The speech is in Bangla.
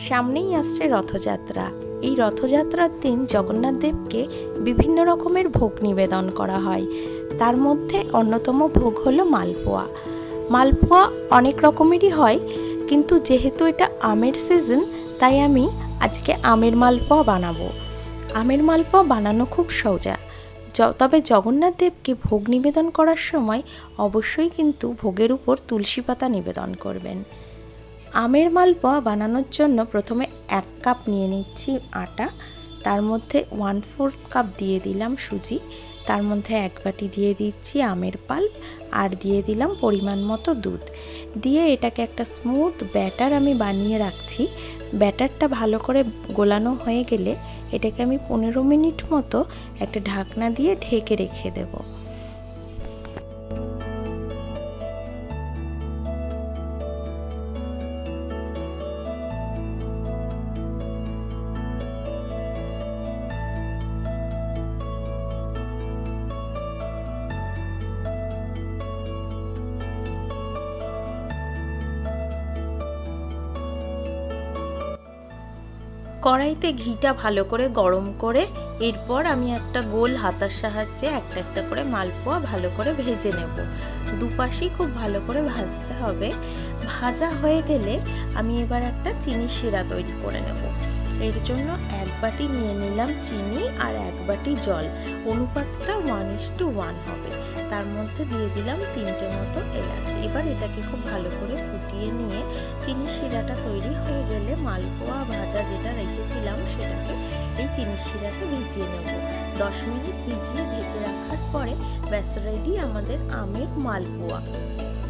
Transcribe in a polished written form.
সামনেই আসছে রথযাত্রা। এই রথযাত্রার দিন জগন্নাথ দেবকে বিভিন্ন রকমের ভোগ নিবেদন করা হয়। তার মধ্যে অন্যতম ভোগ হলো মালপোয়া। মালপোয়া অনেক রকমেরই হয়, কিন্তু যেহেতু এটা আমের সিজন, তাই আমি আজকে আমের মালপোয়া বানাবো। আমের মালপোয়া বানানো খুব সোজা, তবে জগন্নাথ দেবকে ভোগ নিবেদন করার সময় অবশ্যই কিন্তু ভোগের উপর তুলসী পাতা নিবেদন করবেন। আমের মালপোয়া বানানোর জন্য প্রথমে 1 কাপ নিয়ে নিচ্ছি আটা, তার মধ্যে 1/4 কাপ দিয়ে দিলাম সুজি, তার মধ্যে 1 বাটি দিয়ে দিচ্ছি আমের পাল্প, আর দিয়ে দিলাম পরিমাণ মতো দুধ। দিয়ে এটাকে একটা স্মুথ ব্যাটার আমি বানিয়ে রাখছি। ব্যাটারটা ভালো করে গোলানো হয়ে গেলে এটাকে আমি 15 মিনিট মতো একটা ঢাকনা দিয়ে ঢেকে রেখে দেবো। কড়াইতে ঘিটা ভালো করে গরম করে এরপর আমি একটা গোল হাতার সাহায্যে একটা একটা করে মালপোয়া ভালো করে ভেজে নেব। দুপাশই খুব ভালো করে ভাজতে হবে। ভাজা হয়ে গেলে আমি এবার একটা চিনির শিরা তৈরি করে নেব। এর জন্য 1 বাটি নিয়ে নিলাম চিনি আর 1 বাটি জল, অনুপাতটা 1:1 হবে। তার মধ্যে দিয়ে দিলাম 3টে মতো এলাচ। এবার এটাকে খুব ভালো করে ফুটিয়ে নিয়ে চিনির শিরাটা তৈরি হয়ে গেলে মালপোয়া ভাজা যেটা রেখেছিলাম সেটাকে এই চিনির শিরাতে ভিজিয়ে নেব। 10 মিনিট ভিজিয়ে ঢেকে রাখার পরে ব্যাস রেডি আমাদের আমের মালপোয়া।